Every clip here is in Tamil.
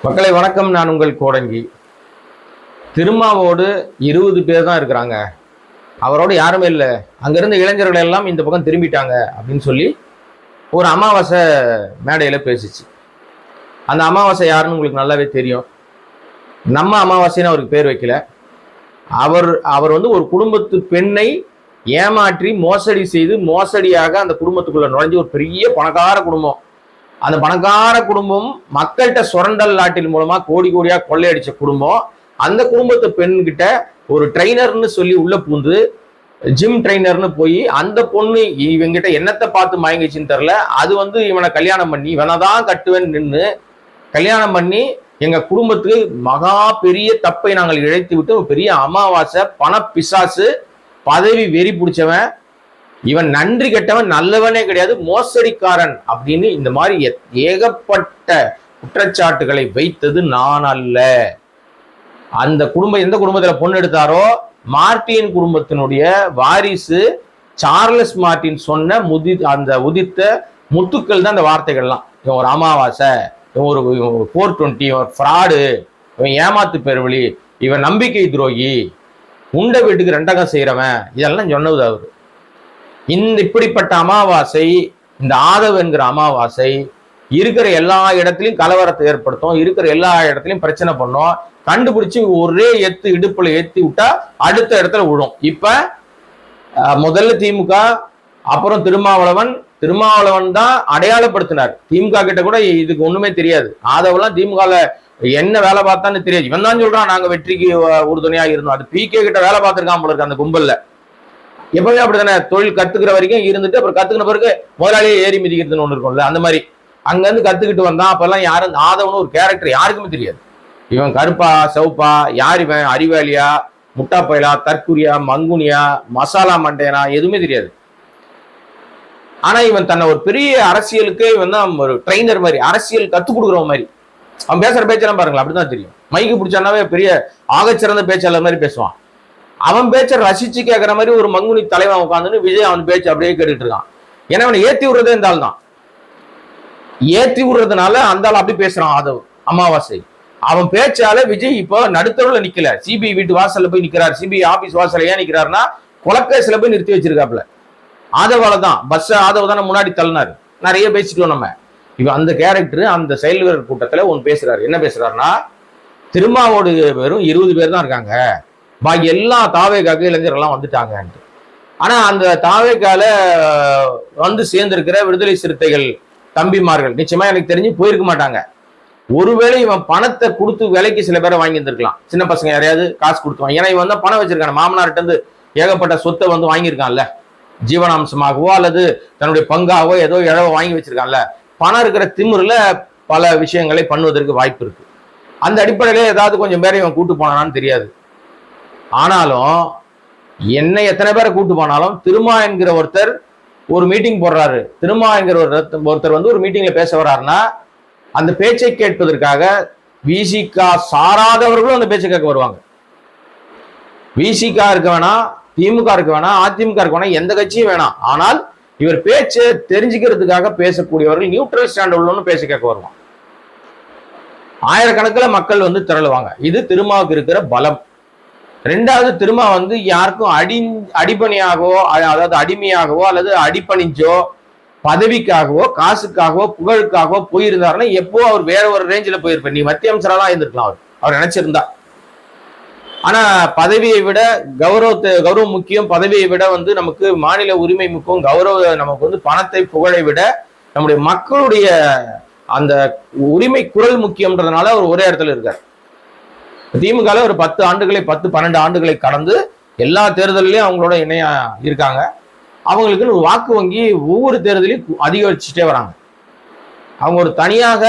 மக்களை வணக்கம். நான் உங்கள் கோடங்கி. திருமாவோடு 20 பேர் தான் இருக்கிறாங்க, அவரோடு யாருமே இல்லை, அங்கிருந்த இளைஞர்கள் எல்லாம் இந்த பக்கம் திரும்பிட்டாங்க அப்படின்னு சொல்லி ஒரு அமாவாசை மேடையில் பேசிச்சு. அந்த அமாவாசை யாருன்னு உங்களுக்கு நல்லாவே தெரியும். நம்ம அமாவாசைன்னு அவருக்கு பேர் வைக்கல. அவர் வந்து ஒரு குடும்பத்து பெண்ணை ஏமாற்றி மோசடி செய்து மோசடியாக அந்த குடும்பத்துக்குள்ள நுழைஞ்சு ஒரு பெரிய பணக்கார குடும்பம். அந்த பணக்கார குடும்பம் மக்கள்கிட்ட சுரண்டல் நாட்டின் மூலமா கோடி கோடியா கொள்ளையடிச்ச குடும்பம். அந்த குடும்பத்து பெண்கிட்ட ஒரு ட்ரைனர்னு சொல்லி உள்ள பூந்து ஜிம் ட்ரைனர்னு போய் அந்த பொண்ணு இவங்கிட்ட என்னத்தை பார்த்து மயங்கிச்சுன்னு தெரில, அது வந்து இவனை கல்யாணம் பண்ணி இவனைதான் கட்டுவேன்னு நின்று கல்யாணம் பண்ணி எங்க குடும்பத்துக்கு மகா பெரிய தப்பை நாங்கள் இழைத்து விட்டு பெரிய அமாவாசை பண பிசாசு பதவி வெறி பிடிச்சவன், இவன் நன்றி கெட்டவன், நல்லவனே கிடையாது, மோசடிக்காரன் அப்படின்னு இந்த மாதிரி ஏகப்பட்ட குற்றச்சாட்டுகளை வைத்தது நான் அல்ல. அந்த குடும்பம் எந்த குடும்பத்துல பொண்ணு எடுத்தாரோ மார்டின் குடும்பத்தினுடைய வாரிசு சார்லஸ் மார்டின் சொன்ன அந்த உதித்த முத்துக்கள் தான் அந்த வார்த்தைகள்லாம். இவன் ஒரு அமாவாசை, இவன் ஒரு 420, இவன் ஃப்ராடு, இவன் ஏமாத்து பெருவழி, இவன் நம்பிக்கை துரோகி, உண்ட வீட்டுக்கு ரெண்டகம் செய்யறவன், இதெல்லாம் சொன்னது அவரு. இப்படிப்பட்ட அமாவாசை, இந்த ஆதவ் என்கிற அமாவாசை இருக்கிற எல்லா இடத்துலையும் கலவரத்தை ஏற்படுத்தும், இருக்கிற எல்லா இடத்துலையும் பிரச்சனை பண்ணும். கண்டுபிடிச்சு ஒரே எத்து இடுப்புல ஏத்தி விட்டா அடுத்த இடத்துல விழும். இப்ப முதல்ல திமுக, அப்புறம் திருமாவளவன் தான் அடையாளப்படுத்தினார். திமுக கிட்ட கூட இதுக்கு ஒண்ணுமே தெரியாது. ஆதவெல்லாம் திமுகல என்ன வேலை பார்த்தான்னு தெரியாது. இவன் தான் சொல்றான் நாங்க வெற்றிக்கு உறுதுணையா இருந்தோம். அது பிகே கிட்ட வேலை பார்த்திருக்கான் போல இருக்கு அந்த கும்பல்ல. எப்பவுமே அப்படித்தானே, தொழில் கத்துக்கிற வரைக்கும் இருந்துட்டு அப்புறம் கத்துக்கின பிறகு முதலாளியே ஏறி மிதிக்கிறதுன்னு ஒண்ணு இருக்கும்ல, அந்த மாதிரி அங்க இருந்து கத்துக்கிட்டு வந்தான். அப்பெல்லாம் யாரும் ஆதவனு ஒரு கேரக்டர் யாருக்குமே தெரியாது. இவன் கருப்பா செவப்பா, யார் இவன், அறிவாளியா, முட்டா பயலா, தற்குறியா, மங்குனியா, மசாலா மண்டையனா, எதுவுமே தெரியாது. ஆனா இவன் தன்னை ஒரு பெரிய அரசியலுக்கு இவன் தான் ஒரு ட்ரைனர் மாதிரி, அரசியல் கத்துக் கொடுக்குற மாதிரி. அவன் பேசுற பேச்செல்லாம் பாருங்களா, அப்படிதான் தெரியும். மைக்கு பிடிச்சானாவே பெரிய ஆகச்சிறந்த பேச்சாளர் மாதிரி பேசுவான். அவன் பேச்சை ரசிச்சு கேட்கற மாதிரி ஒரு மங்குனி தலைவன் உட்காந்துன்னு விஜய் அவன் பேச்சு அப்படியே கேட்டுட்டு இருக்கான். ஏன்னா அவனை ஏத்தி விடுறதே இந்த ஆள் தான். ஏத்தி விடுறதுனால அந்த ஆள் அப்படி பேசுறான். ஆதவ் அமாவாசை அவன் பேச்சால விஜய் இப்போ நடுத்தருவில் நிக்கல, சிபிஐ வீட்டு வாசல்ல போய் நிக்கிறார். சிபிஐ ஆபீஸ் வாசல்ல ஏன் நிக்கிறாருன்னா கொலக்கேஸ்ல போய் நிறுத்தி வச்சிருக்காப்புல. ஆதவால தான் பஸ் ஆதவ தானே முன்னாடி தள்ளினாரு. நிறைய பேசிட்டோம் நம்ம. இவன் அந்த கேரக்டர் அந்த செயல் வீரர் கூட்டத்துல ஒன்று பேசுறாரு. என்ன பேசுறாருன்னா, திருமாவோடு வெறும் 20 பேர் தான் இருக்காங்க, பாக்கி எல்லா தாவேக்காக இளைஞர்கள்லாம் வந்துட்டாங்க. ஆனா அந்த தாவேக்கால வந்து சேர்ந்திருக்கிற விடுதலை சிறுத்தைகள் தம்பிமார்கள் நிச்சயமா எனக்கு தெரிஞ்சு போயிருக்க மாட்டாங்க. ஒருவேளை இவன் பணத்தை கொடுத்து விலைக்கு சில பேரை வாங்கி இருந்திருக்கலாம். சின்ன பசங்க யாரையாவது காசு கொடுத்துவான். ஏன்னா இவன் தான் பணம் வச்சிருக்கான, மாமனார்கிட்ட இருந்து ஏகப்பட்ட சொத்தை வந்து வாங்கியிருக்கான்ல, ஜீவனாம்சமாகவோ அல்லது தன்னுடைய பங்காவோ ஏதோ இழவோ வாங்கி வச்சிருக்கான்ல. பணம் இருக்கிற திமிரில் பல விஷயங்களை பண்ணுவதற்கு வாய்ப்பு இருக்கு. அந்த அடிப்படையில ஏதாவது கொஞ்சம் பேரை இவன் கூட்டு போனான்னு தெரியாது. ஆனாலும் என்ன எத்தனை பேரை கூட்டு போனாலும் திருமா என்கிற ஒருத்தர் ஒரு மீட்டிங் போடுறாரு. திருமா என்கிற ஒருத்தர் வந்து ஒரு மீட்டிங்ல பேச வர்றாருன்னா அந்த பேச்சை கேட்பதற்காக விசிகா சாராதவர்களும் அந்த பேச்சை கேட்க வருவாங்க. விசிகா இருக்க வேணாம், திமுக இருக்க வேணாம், அதிமுக இருக்க வேணாம், எந்த கட்சியும் வேணாம். ஆனால் இவர் பேச்சை தெரிஞ்சுக்கிறதுக்காக பேசக்கூடியவர்கள் நியூட்ரல் ஸ்டாண்ட் உள்ளன்னு பேச கேட்க வருவாங்க. ஆயிரக்கணக்கில் மக்கள் வந்து திரளுவாங்க. இது திருமாவுக்கு இருக்கிற பலம். ரெண்டாவது, திருமா வந்து யாருக்கும் அடிபணியாகவோ அதாவது அடிமையாகவோ அல்லது அடிப்பணிஞ்சோ பதவிக்காகவோ காசுக்காகவோ புகழுக்காகவோ போயிருந்தாருன்னா எப்போ அவர் வேற ஒரு ரேஞ்சில் போயிருப்பார். நீ மத்திய அமைச்சராக தான் இருந்திருக்கலாம் அவர் நினைச்சிருந்தா. ஆனா பதவியை விட கௌரவம் முக்கியம். பதவியை விட வந்து நமக்கு மாநில உரிமை முக்கியம். நமக்கு வந்து பணத்தை புகழை விட நம்முடைய மக்களுடைய அந்த உரிமை குரல் முக்கியம்ன்றதுனால அவர் ஒரே இடத்துல இருக்கார். திமுக ஒரு 10-12 ஆண்டுகளை கடந்து எல்லா தேர்தலையும் அவங்களோட இணையா இருக்காங்க. அவங்களுக்கு ஒரு வாக்கு வங்கி ஒவ்வொரு தேர்தலையும் அதிகரிச்சுட்டே வராங்க. அவங்க ஒரு தனியாக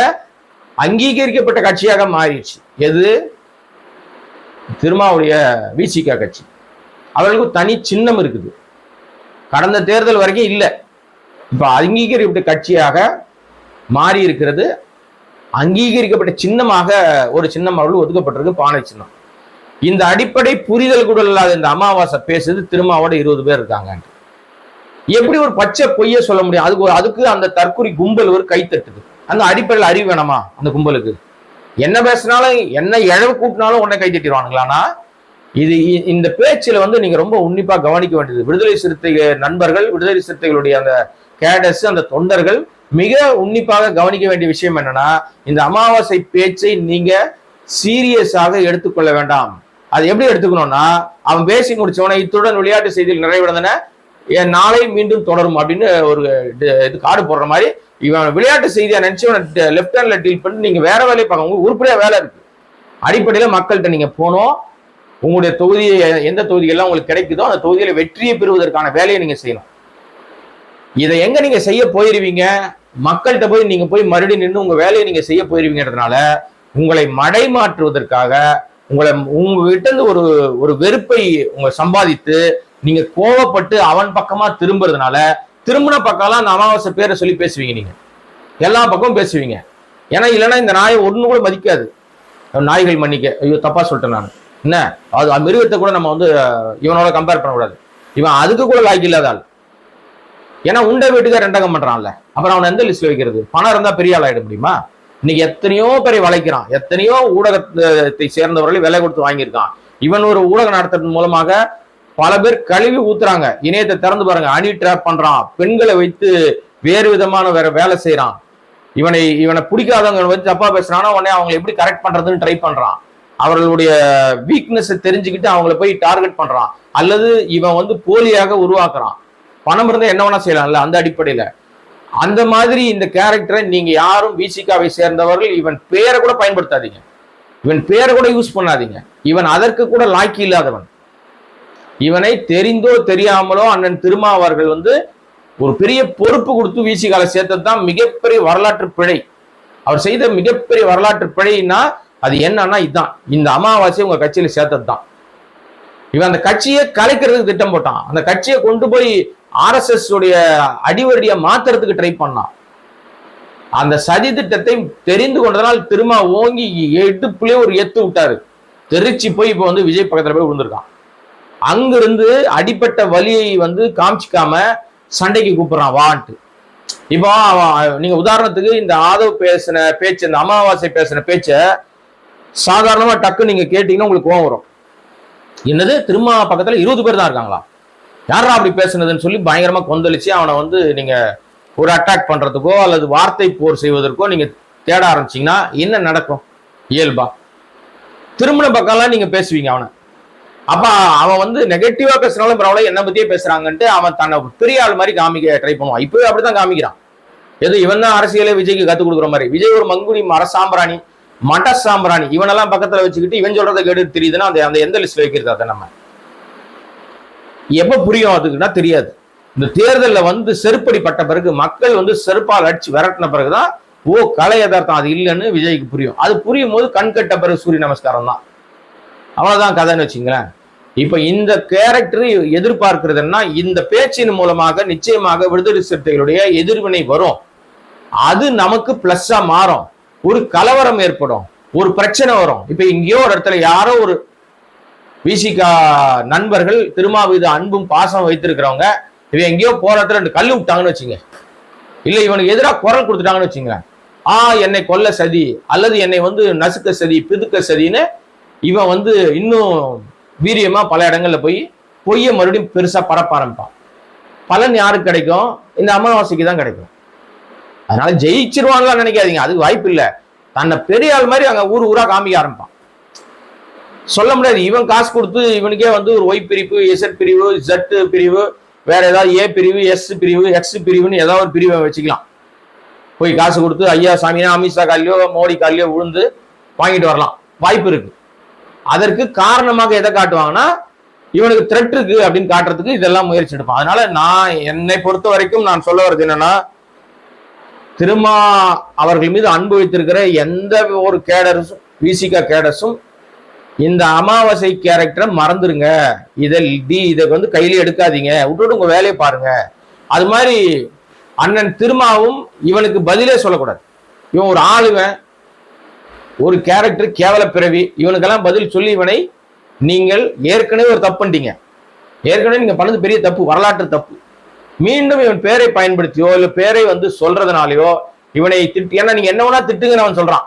அங்கீகரிக்கப்பட்ட கட்சியாக மாறிடுச்சு. எது? திருமாவுடைய விசிகா கட்சி. அவர்களுக்கு தனி சின்னம் இருக்குது. கடந்த தேர்தல் வரைக்கும் இல்லை. இப்ப அங்கீகரிக்கப்பட்ட கட்சியாக மாறி இருக்கிறது. அங்கீகரிக்கப்பட்ட சின்னமாக ஒரு சின்னம் அவர்கள் ஒதுக்கப்பட்டிருக்கு, பானை சின்னம். இந்த அடிப்படை புரிதல் கூட இல்லாத இந்த அமாவாசை பேசுது திருமாவோட 20 பேர் இருக்காங்க. எப்படி ஒரு பச்சை பொய்ய சொல்ல முடியும்? அதுக்கு அந்த தற்கொலை கும்பல் ஒரு கை தட்டுது. அந்த அடிப்படையில் அறிவு வேணாமா அந்த கும்பலுக்கு? என்ன பேசினாலும் என்ன இழவு கூட்டினாலும் உடனே கை தட்டிடுவானுங்களான்னா இது இந்த பேச்சுல வந்து நீங்க ரொம்ப உன்னிப்பா கவனிக்க வேண்டியது. விடுதலை சிறுத்தை நண்பர்கள், விடுதலை சிறுத்தைகளுடைய அந்த கேடஸ், அந்த தொண்டர்கள் மிக உன்னிப்பாக கவனிக்க வேண்டிய விஷயம் என்னன்னா, இந்த அமாவாசை பேச்சை நீங்க சீரியஸாக எடுத்துக்கொள்ள வேண்டாம். அது எப்படி எடுத்துக்கணும்னா, அவன் பேசி முடிச்சவன இத்துடன் விளையாட்டு செய்தியில் நிறைவடைந்தன, நாளை மீண்டும் தொடரும் அப்படின்னு ஒரு இது கார்டு போடுற மாதிரி இவன் விளையாட்டு செய்தியா நினைச்சு லெப்ட் ஹேண்ட்ல டீல் பண்ணி நீங்க வேற வேலையை பார்க்க. உங்களுக்கு உருப்படியா வேலை இருக்கு. அடிப்படையில மக்கள்கிட்ட நீங்க போனோம், உங்களுடைய தொகுதியை எந்த தொகுதிகள்லாம் உங்களுக்கு கிடைக்குதோ அந்த தொகுதியில வெற்றியை பெறுவதற்கான வேலையை நீங்க செய்யணும். இதை எங்க நீங்க செய்ய போயிருவீங்க? மக்கள்கிட்ட போய் நீங்க போய் மறுபடியும் நின்று உங்க வேலையை நீங்க செய்ய போயிருவீங்கன்றதுனால உங்களை மடைமாற்றுவதற்காக உங்ககிட்ட இருந்து ஒரு வெறுப்பை உங்களை சம்பாதித்து நீங்க கோவப்பட்டு அவன் பக்கமா திரும்புறதுனால திரும்பின பக்கம்லாம் அந்த அமாவாசை பேரை சொல்லி பேசுவீங்க. நீங்க எல்லா பக்கமும் பேசுவீங்க. ஏன்னா இல்லைன்னா இந்த நாயை ஒண்ணு கூட மதிக்காது. நாய்கள் மன்னிக்க, ஐயோ தப்பா சொல்லிட்டேன் நான், என்ன அது மிருகத்தை கூட நம்ம வந்து இவனோட கம்பேர் பண்ணக்கூடாது. இவன் அதுக்கு கூட லாய்க்கு இல்லாத ஆள். ஏன்னா உண்டை வீட்டுக்கு ரெண்டகம் பண்றான்ல, அப்புறம் அவனை எந்த லிஸ்ட்ல வைக்கிறது? பணம் இருந்தா பெரிய ஆள் ஆயிட முடியுமா? இன்னைக்கு எத்தனையோ பேரை வளைக்கிறான், எத்தனையோ ஊடகத்தை சேர்ந்தவர்களை விலை கொடுத்து வாங்கியிருக்கான். இவன் ஒரு ஊடகம் நடத்துறது மூலமாக பல பேர் கழுவி ஊத்துறாங்க. இணையத்தை திறந்து பாருங்க, அணி ட்ராப் பண்றான், பெண்களை வைத்து வேறு விதமான வேற வேலை செய்யறான். இவனை பிடிக்காதவங்க வச்சு தப்பா பேசுறானா உடனே அவங்களை எப்படி கரெக்ட் பண்றதுன்னு ட்ரை பண்றான். அவர்களுடைய வீக்னஸ் தெரிஞ்சுக்கிட்டு அவங்கள போய் டார்கெட் பண்றான். அல்லது இவன் வந்து போலியாக உருவாக்குறான். பணம் இருந்தா என்ன வேணா செய்யலாம்ல அந்த அடிப்படையில. அந்த மாதிரி இந்த கேரக்டரை நீங்க யாரும் விசிகாவை சேர்ந்தவர்கள் இவன் பேரை கூட பயன்படுத்தாதீங்க, இவன் பேரை கூட யூஸ் பண்ணாதீங்க. இவன் அதற்கு கூட லாய்க்கு இல்லாதவன். இவனை தெரிந்தோ தெரியாமலோ அண்ணன் திருமாவர்கள் வந்து ஒரு பெரிய பொறுப்பு கொடுத்து விசிகால சேர்த்ததுதான் மிகப்பெரிய வரலாற்று பிழை. அவர் செய்த மிகப்பெரிய வரலாற்று பிழைன்னா அது என்னன்னா இதுதான், இந்த அமாவாசை உங்க கட்சியில சேர்த்தது தான். இவன் அந்த கட்சியை கலைக்கிறதுக்கு திட்டம் போட்டான். அந்த கட்சியை கொண்டு போய் RSS உடைய அடிவடியை மாத்துறதுக்கு ட்ரை பண்ணான். அந்த சதி திட்டத்தை தெரிந்து கொண்டதனால் திரும்ப ஓங்கி எடுப்புலயே ஒரு எத்து விட்டாரு. தெரிச்சு போய் இப்ப வந்து விஜய் பக்கத்துல போய் விழுந்திருக்கான். அங்கிருந்து அடிப்பட்ட வலியை வந்து காமிச்சிக்காம சண்டைக்கு கூப்பிடுறான் வான்ட்டு. இப்போ நீங்க உதாரணத்துக்கு இந்த ஆதவ் பேசின பேச்சு, இந்த அமாவாசை பேசின பேச்ச சாதாரணமா டக்கு நீங்க கேட்டீங்கன்னா உங்களுக்கு கோவம் வரும். என்னது திரும்ப பக்கத்துல 20 பேர் தான் இருக்காங்களா, யாரா அப்படி பேசுனதுன்னு சொல்லி பயங்கரமா கொந்தளிச்சு அவனை வந்து நீங்க ஒரு அட்டாக் பண்றதுக்கோ அல்லது வார்த்தை போர் செய்வதற்கோ நீங்க தேட ஆரம்பிச்சீங்கன்னா என்ன நடக்கும்? இயல்பா திருமண பக்கம்லாம் நீங்க பேசுவீங்க அவனை. அப்ப அவன் வந்து நெகட்டிவா பேசுறாலும் பரவாயில்ல, என்ன பத்தியே பேசுறாங்கன்ட்டு அவன் தன்னை பெரிய ஆள் மாதிரி காமிக்க ட்ரை பண்ணுவான். இப்பவே அப்படிதான் காமிக்கிறான். எது இவன் தான் அரசியலே விஜய்க்கு கத்துக் கொடுக்குற மாதிரி. விஜய் ஒரு மங்குடி மரசாம்பிராணி, மட்ட சாம்பிராணி, இவனெல்லாம் பக்கத்துல வச்சுக்கிட்டு இவன் சொல்றதை கேட்டு தெரியுதுன்னா அந்த எந்த லிஸ்ட்ல வைக்கிறது? அதை நம்ம எப்ப புரியும் அதுக்குன்னா தெரியாது. இந்த தேர்தலில் வந்து செருப்படி பட்ட பிறகு மக்கள் வந்து செருப்பால் அடிச்சு விரட்டின பிறகுதான் கலை யதார்த்தம் அது இல்லைன்னு விஜய்க்கு புரியும். அது புரியும் போது கண் கட்ட பிறகு சூரிய நமஸ்காரம் தான், அவ்வளவுதான் கதைன்னு வச்சுங்களேன். இப்ப இந்த கேரக்டர் எதிர்பார்க்கிறதுன்னா இந்த பேச்சின் மூலமாக நிச்சயமாக விடுதலை சிறுத்தைகளுடைய எதிர்வினை வரும். அது நமக்கு பிளஸ்ஸா மாறும். ஒரு கலவரம் ஏற்படும், ஒரு பிரச்சனை வரும். இப்ப இங்கேயோ ஒரு இடத்துல யாரோ ஒரு விசிகா நண்பர்கள் திருமாவித அன்பும் பாசம் வைத்திருக்கிறவங்க இவன் எங்கேயோ போராட்டத்துல 2 கல்லு விட்டாங்கன்னு வச்சுங்க, இல்ல இவனுக்கு எதிராக குரல் கொடுத்துட்டாங்கன்னு வச்சுங்க, என்னை கொல்ல சதி அல்லது என்னை வந்து நசுக்க சதி பிதுக்க சதின்னு இவன் வந்து இன்னும் வீரியமா பல இடங்கள்ல போய் பொய்ய மறுபடியும் பெருசா பரப்ப ஆரம்பிப்பான். பலன் யாருக்கு கிடைக்கும்? இந்த அமாவாசைக்கு தான் கிடைக்கும். அதனால ஜெயிச்சிருவான்லாம் நினைக்காதீங்க, அதுக்கு வாய்ப்பு இல்லை. தன்னை பெரிய ஆள் மாதிரி அங்க ஊரா காமிக்க ஆரம்பிப்பான். சொல்ல முடியாது. இவன் காசு கொடுத்து இவனுக்கே வந்து ஒரு ஒய் பிரிவு, இசட் பிரிவு, ஜட் பிரிவு, வேற ஏதாவது ஏ பிரிவு, எஸ் பிரிவு, எக்ஸ் பிரிவுன்னு ஏதாவது ஒரு பிரிவை வச்சுக்கலாம். போய் காசு கொடுத்து ஐயா சாமியா அமித்ஷா காலியோ மோடி காலியோ விழுந்து வாங்கிட்டு வரலாம், வாய்ப்பு இருக்கு. அதற்கு காரணமாக எதை காட்டுவாங்கன்னா இவனுக்கு த்ரெட் இருக்கு அப்படின்னு காட்டுறதுக்கு இதெல்லாம் முயற்சி எடுப்பான். அதனால நான் என்னை பொறுத்த வரைக்கும் நான் சொல்ல வர்றது என்னன்னா, திருமா அவர்கள் மீது அன்பு வைத்திருக்கிற எந்த ஒரு கேடர்ஸும் விசிகா கேடர்ஸும் இந்த அமாவாசை கேரக்டரை மறந்துருங்க. இதை வந்து கையில எடுக்காதீங்க, விட்டுட்டு உங்க வேலையை பாருங்க. அது மாதிரி அண்ணன் திருமாவும் இவனுக்கு பதிலே சொல்லக்கூடாது. இவன் ஒரு ஆளுவன், ஒரு கேரக்டர், கேவல பிறவி, இவனுக்கெல்லாம் பதில் சொல்லி இவனை நீங்கள் ஏற்கனவே ஒரு தப்பு பண்ணிட்டீங்க, ஏற்கனவே நீங்க பண்ணது பெரிய தப்பு, வரலாற்று தப்பு. மீண்டும் இவன் பேரை பயன்படுத்தியோ இல்ல பேரை வந்து சொல்றதுனாலயோ இவனை திட்டு, ஏன்னா நீங்க என்ன வேணா திட்டுங்கன்னு அவன் சொல்றான்.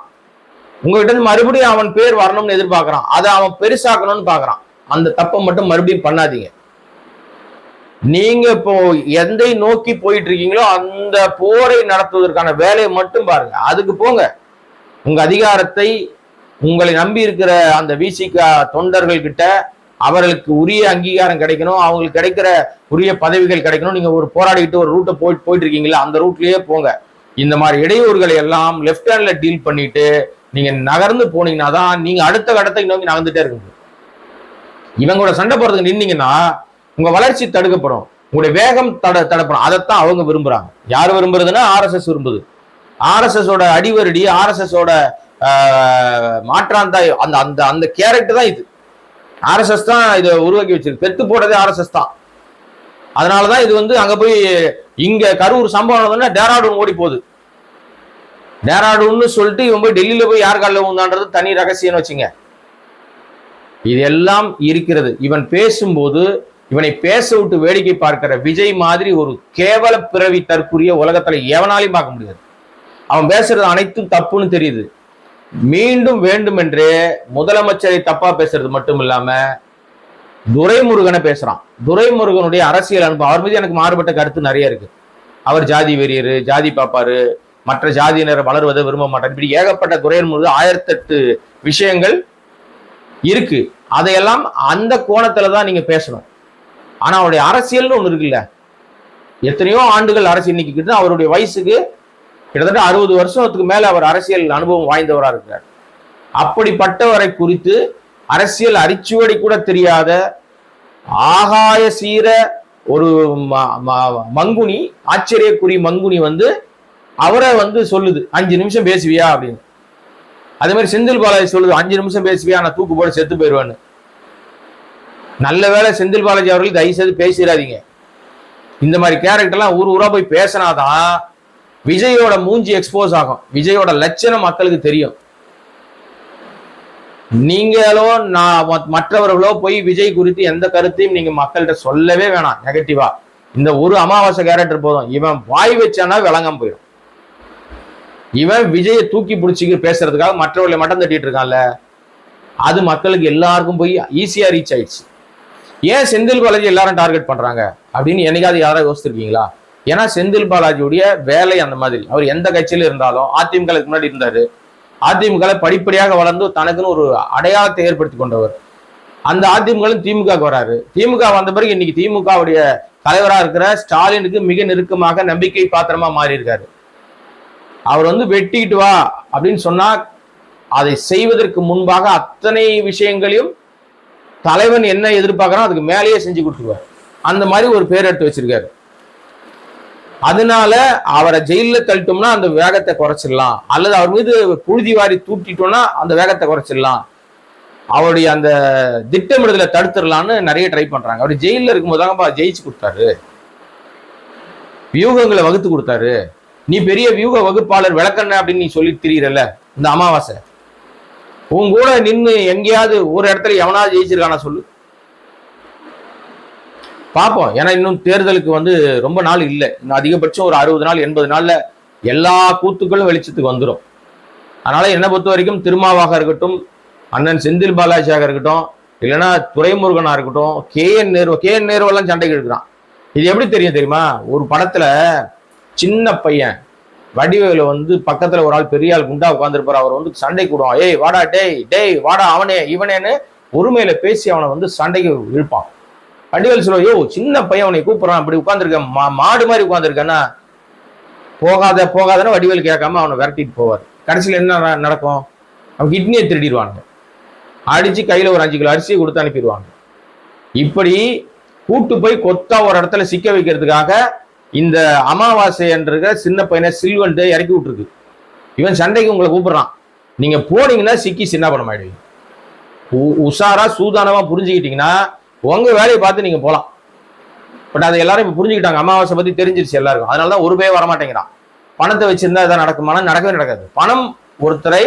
உங்ககிட்ட இருந்து மறுபடியும் அவன் பேர் வரணும்னு எதிர்பார்க்கறான், அதை அவன் பெருசாக்கணும்னு பாக்குறான். அந்த தப்பை மட்டும் மறுபடியும் பண்ணாதீங்க. நீங்க இப்போ எதை நோக்கி போயிட்டு இருக்கீங்களோ அந்த போரை நடத்துவதற்கான வேலையை மட்டும் பாருங்க, அதுக்கு போங்க. உங்க அதிகாரத்தை உங்களை நம்பி இருக்கிற அந்த விசிக தொண்டர்கள் கிட்ட அவர்களுக்கு உரிய அங்கீகாரம் கிடைக்கணும், அவங்களுக்கு கிடைக்கிற உரிய பதவிகள் கிடைக்கணும். நீங்க ஒரு போராடிட்டு ஒரு ரூட்டை போயிட்டு இருக்கீங்களா, அந்த ரூட்லயே போங்க. இந்த மாதிரி இடையூறுகளை எல்லாம் லெஃப்ட் ஹேண்ட்ல டீல் பண்ணிட்டு நீங்க நகர்ந்து போனீங்கன்னா தான் நீங்க அடுத்த கட்டத்தை நோக்கி நகர்ந்துட்டே இருக்கு. இவங்களோட சண்டை போறதுக்கு நின்னீங்கன்னா உங்க வளர்ச்சி தடுக்கப்படும், உங்களுடைய வேகம் தடுப்படும். அதைத்தான் அவங்க விரும்புறாங்க. யார் விரும்புறதுன்னா RSS விரும்புது. RSS-ஓட அடிவருடி, RSS-ஓட மாற்றாந்தாய், அந்த அந்த அந்த கேரக்டர் தான் இது. RSS தான் இதை உருவாக்கி வச்சிருக்கு, பெத்து போட்டதே RSS தான். அதனாலதான் இது வந்து அங்க போய் இங்க கரூர் சம்பவம் டேராடூன் ஓடி போகுது. டேராடூன்னு சொல்லிட்டு இவன் போய் டெல்லியில போய் யார் காலில் ஊந்தான்றது தனி ரகசியம் வச்சுங்க. இதெல்லாம் இருக்கிறது. இவன் பேசும்போது இவனை பேச விட்டு வேடிக்கை பார்க்கிற விஜய் மாதிரி ஒரு கேவல பிறவி தற்குரிய உலகத்துல எவனாலையும் பார்க்க முடியாது. அவன் பேசுறது அனைத்தும் தப்புன்னு தெரியுது. மீண்டும் வேண்டுமென்றே முதலமைச்சரை தப்பா பேசுறது மட்டும் இல்லாம துரைமுருகனை பேசுறான். துரைமுருகனுடைய அரசியல் அனுபவம், அவர் மீது எனக்கு மாறுபட்ட கருத்து நிறைய இருக்கு. அவர் ஜாதி வெறியரு, ஜாதி பாப்பாரு, மற்ற ஜாதியினரை வளர்வதை விரும்ப மாட்டார், இப்படி ஏகப்பட்ட துரைமுருகன் 1008 விஷயங்கள் இருக்கு. அதையெல்லாம் அந்த கோணத்துல தான் நீங்க பேசணும். ஆனா அவருடைய அரசியல்னு ஒண்ணு இருக்குல்ல, எத்தனையோ ஆண்டுகள் அரசியல் நிக்கிட்டு அவருடைய வயசுக்கு கிட்டத்தட்ட 60 வருஷத்துக்கு மேல அவர் அரசியல் அனுபவம் வாய்ந்தவரா இருக்கிறார். அப்படிப்பட்டவரை குறித்து அரசியல் அரிச்சுவடி கூட தெரியாத ஆகாய சீர ஒரு மங்குனி, ஆச்சரியக்குறி மங்குனி வந்து அவரை வந்து சொல்லுது 5 நிமிஷம் பேசுவியா அப்படின்னு. அதே மாதிரி செந்தில் பாலாஜி சொல்லுது 5 நிமிஷம் பேசுவியா, நான் தூக்கு போட செத்து போயிடுவேன்னு. நல்ல வேளை செந்தில் பாலாஜி அவர்கள் தயவு செய்து பேசிடாதீங்க. இந்த மாதிரி கேரக்டர்லாம் ஊரா போய் பேசினாதான் விஜயோட மூஞ்சி எக்ஸ்போஸ் ஆகும், விஜயோட லட்சணம் மக்களுக்கு தெரியும். நீங்களோ மற்றவர்களோ போய் விஜய் குறித்து எந்த கருத்தையும் நீங்க மக்கள்கிட்ட சொல்லவே வேணாம் நெகட்டிவா. இந்த ஒரு அமாவாசை கேரக்டர் போதும், இவன் வாய் வச்சானா விளங்காம போயிடும். இவன் விஜயை தூக்கி பிடிச்சிக்க பேசுறதுக்காக மற்றவர்களை மட்டம் தட்டிட்டு இருக்கான்ல, அது மக்களுக்கு எல்லாருக்கும் போய் ஈஸியா ரீச் ஆயிடுச்சு. ஏன் செந்தில் பாலாஜி எல்லாரும் டார்கெட் பண்றாங்க அப்படின்னு என்னைக்காவது யாராவது யோசிச்சிருக்கீங்களா? ஏன்னா செந்தில் பாலாஜியுடைய வேலை அந்த மாதிரி. அவர் எந்த கட்சியில இருந்தாலும் அதிமுகவுக்கு முன்னாடி இருந்தாரு, அதிமுக படிப்படியாக வளர்ந்து தனக்குன்னு ஒரு அடையாளத்தை ஏற்படுத்தி கொண்டவர். அந்த அதிமுக திமுக வராரு. திமுக வந்த பிறகு இன்னைக்கு திமுகவுடைய தலைவராக இருக்கிற ஸ்டாலினுக்கு மிக நெருக்கமாக நம்பிக்கை பாத்திரமா மாறி இருக்காரு. அவர் வந்து வெட்டிட்டு வா அப்படின்னு சொன்னா அதை செய்வதற்கு முன்பாக அத்தனை விஷயங்களையும் தலைவன் என்ன எதிர்பார்க்கறான் அதுக்கு மேலேயே செஞ்சு கொடுத்துருவார். அந்த மாதிரி ஒரு பேர் எடுத்து வச்சிருக்காரு. அதனால அவரை ஜெயில தள்ளிட்டோம்னா அந்த வேகத்தை குறைச்சிடலாம், அல்லது அவர் மீது புழுதி வாரி தூக்கிட்டோம்னா அந்த வேகத்தை குறைச்சிடலாம், அவருடைய அந்த திட்டமிடுதலை தடுத்துடலான்னு நிறைய ட்ரை பண்றாங்க. அவர் ஜெயில இருக்கும்போது தாங்கப்பா ஜெயிச்சு கொடுத்தாரு, வியூகங்களை வகுத்து கொடுத்தாரு. நீ பெரிய வியூக வகுப்பாளர் விளக்கண்ண அப்படின்னு நீ சொல்லி திரியறல. இந்த அமாவாசை உன் கூட நின்று எங்கேயாவது ஒரு இடத்துல எவனாவது ஜெயிச்சிருக்கானா சொல்லு பார்ப்போம். ஏன்னா இன்னும் தேர்தலுக்கு வந்து ரொம்ப நாள் இல்லை, இன்னும் அதிகபட்சம் ஒரு 60 நாள் 80 நாள்ல எல்லா கூத்துக்களும் வெளிச்சத்துக்கு வந்துடும். அதனால என்னை பொறுத்த வரைக்கும் திருமாவாக இருக்கட்டும், அண்ணன் செந்தில் பாலாஜியாக இருக்கட்டும், இல்லைன்னா துரைமுருகனா இருக்கட்டும், கேஎன் நேருவெல்லாம் சண்டைக்கு எடுக்கிறான். இது எப்படி தெரியும் தெரியுமா? ஒரு படத்துல சின்ன பையன் வடிவேல வந்து பக்கத்துல ஒரு ஆள் பெரிய ஆள் குண்டா உட்காந்துருப்பாரு, அவர் வந்து சண்டை கூடுவான். ஏய் வாடா, டேய் வாடா, அவனே இவனேன்னு ஒருமையில பேசி அவனை வந்து சண்டைக்கு இழுப்பான். வடிவேல் சொல்லுவா, யோ சின்ன பையன் அவனை கூப்பிடுறான், அப்படி உட்காந்துருக்கேன் மாடு மாதிரி உட்காந்துருக்கேன்னா போகாதன்னு வடிவேல் கேட்காம அவனை விரட்டிட்டு போவார். கடைசியில் என்ன நடக்கும்? அவன் கிட்னியை திருடிடுவாங்க, அடிச்சு கையில ஒரு 5 கிலோ அரிசியை கொடுத்து அனுப்பிடுவாங்க. இப்படி கூட்டு போய் கொத்தா ஒரு இடத்துல சிக்க வைக்கிறதுக்காக இந்த அமாவாசை என்ற சின்ன பையனை சில்வன்ட்டு இறக்கி விட்டுருக்கு. இவன் சண்டைக்கு உங்களை கூப்பிடுறான், நீங்க போனீங்கன்னா சிக்கி சின்ன படம் ஆயிடுவீங்க. உஷாரா சூதானமா புரிஞ்சுக்கிட்டீங்கன்னா உங்க வேலையை பார்த்து நீங்க போகலாம். பட் அதை எல்லாரும் இப்ப புரிஞ்சுக்கிட்டாங்க, அமாவாசை பத்தி தெரிஞ்சிருச்சு எல்லாருக்கும். அதனாலதான் ஒரு பேர் வரமாட்டேங்கிறான். பணத்தை வச்சிருந்தா இதான் நடக்குமானா நடக்கவே நடக்காது. பணம் ஒருத்தரை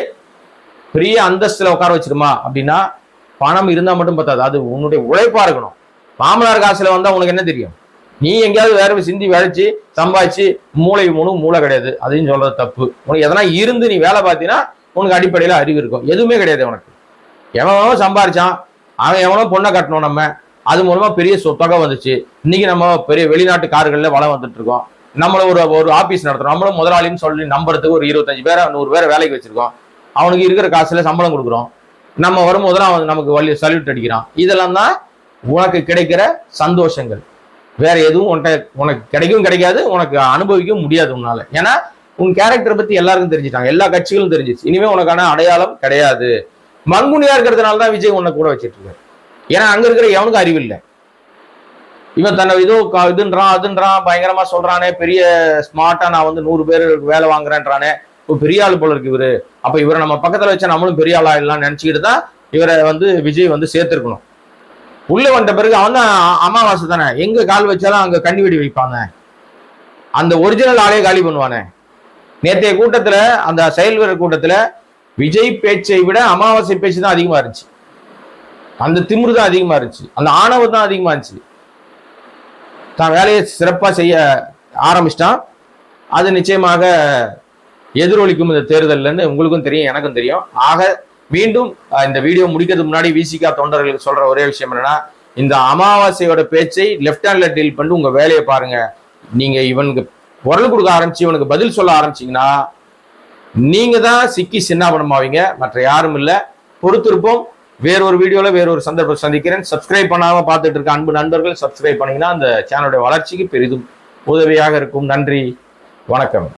பெரிய அந்தஸ்துல உட்கார வச்சிருமா அப்படின்னா பணம் இருந்தா மட்டும் பத்தாது, அது உன்னுடைய உழைப்பா இருக்கணும். மாமனார் காசுல வந்தா உனக்கு என்ன தெரியும்? நீ எங்கேயாவது வேற சிந்தி வேலைச்சு சம்பாதிச்சு மூளை கிடையாது, அதையும் சொல்றது தப்பு. உனக்கு எதனா இருந்து நீ வேலை பார்த்தீங்கன்னா உனக்கு அடிப்படையில் அறிவு இருக்கும். எதுவுமே கிடையாது உனக்கு. எவனோ சம்பாரிச்சான், அவன் எவனோ பொண்ணை கட்டணும், நம்ம அது மூலமா பெரிய தொகை வந்துச்சு. இன்னைக்கு நம்ம பெரிய வெளிநாட்டு கார்கள்ல வளம் வந்துட்டு இருக்கோம். நம்மள ஒரு ஆபீஸ் நடத்துறோம், நம்மளும் முதலாளின்னு சொல்லி நம்புறதுக்கு ஒரு 25 பேரை 100 பேரை வேலைக்கு வச்சிருக்கோம். அவனுக்கு இருக்கிற காசுல சம்பளம் கொடுக்குறோம். நம்ம வரும்போது அவன் நமக்கு சல்யூட் அடிக்கிறான். இதெல்லாம் தான் உனக்கு கிடைக்கிற சந்தோஷங்கள். வேற எதுவும் உனக்கு கிடைக்கும் கிடைக்காது, உனக்கு அனுபவிக்கவும் முடியாது உன்னால. ஏன்னா உன் கேரக்டரை பத்தி எல்லாருக்கும் தெரிஞ்சுட்டாங்க, எல்லா கட்சிகளும் தெரிஞ்சிச்சு. இனிமே உனக்கான அடையாளம் கிடையாது. மண்குனியா இருக்கிறதுனால தான் விஜய் உன்னை கூட வச்சிட்டு இருக்காரு. ஏன்னா அங்க இருக்கிற எவனுக்கும் அறிவு இல்லை. இவன் தன்னை இதுன்றான் அதுன்றான், பயங்கரமா சொல்றானே, பெரிய ஸ்மார்ட்டா நான் 100 பேர் வேலை வாங்குறேன்றானே, இப்போ பெரிய ஆள் போல இருக்கு இவரு. அப்ப இவரை நம்ம பக்கத்துல வச்சா நம்மளும் பெரிய ஆளா இல்லைன்னு நினைச்சுக்கிட்டு தான் இவரை விஜய் சேர்த்திருக்கணும். உள்ள வந்த பிறகு அவன் தான் அமாவாசை தானே, எங்க கால் வச்சாலும் அங்க கண்ணி வெடி வைப்பாங்க. அந்த ஒரிஜினல் ஆளே காலி பண்ணுவானே. நேற்றைய கூட்டத்துல, அந்த செயல் வீரர் கூட்டத்துல விஜய் பேச்சை விட அமாவாசை பேச்சு தான் அதிகமா இருந்துச்சு. அந்த திமிரு தான் அதிகமா இருந்துச்சு, அந்த ஆணவம் தான் அதிகமா இருந்துச்சு. தான் வேலையை சிறப்பா செய்ய ஆரம்பிச்சிட்டான். அது நிச்சயமாக எதிரொலிக்கும் இந்த தேர்தல்ல உங்களுக்கும் தெரியும், எனக்கும் தெரியும். ஆக மீண்டும் இந்த வீடியோ முடிக்கிறதுக்கு முன்னாடி விசிகா தொண்டர்களுக்கு சொல்ற ஒரே விஷயம் என்னன்னா, இந்த அமாவாசையோட பேச்சை லெப்ட் ஹேண்ட்ல டீல் பண்ணி உங்க வேலையை பாருங்க. நீங்க இவனுக்கு குரல் கொடுக்க ஆரம்பிச்சு இவனுக்கு பதில் சொல்ல ஆரம்பிச்சீங்கன்னா நீங்க தான் சிக்கி சின்னாபனமாவீங்க, மற்ற யாரும் இல்லை. பொறுத்திருப்போம். வேறொரு வீடியோல வேறொரு சந்தர்ப்பம் சந்திக்கிறேன். சப்ஸ்கிரைப் பண்ணாம பார்த்துட்டு இருக்க அன்பு நண்பர்கள் சப்ஸ்கிரைப் பண்ணீங்கன்னா அந்த சேனலுடைய வளர்ச்சிக்கு பெரிதும் உதவியாக இருக்கும். நன்றி, வணக்கம்.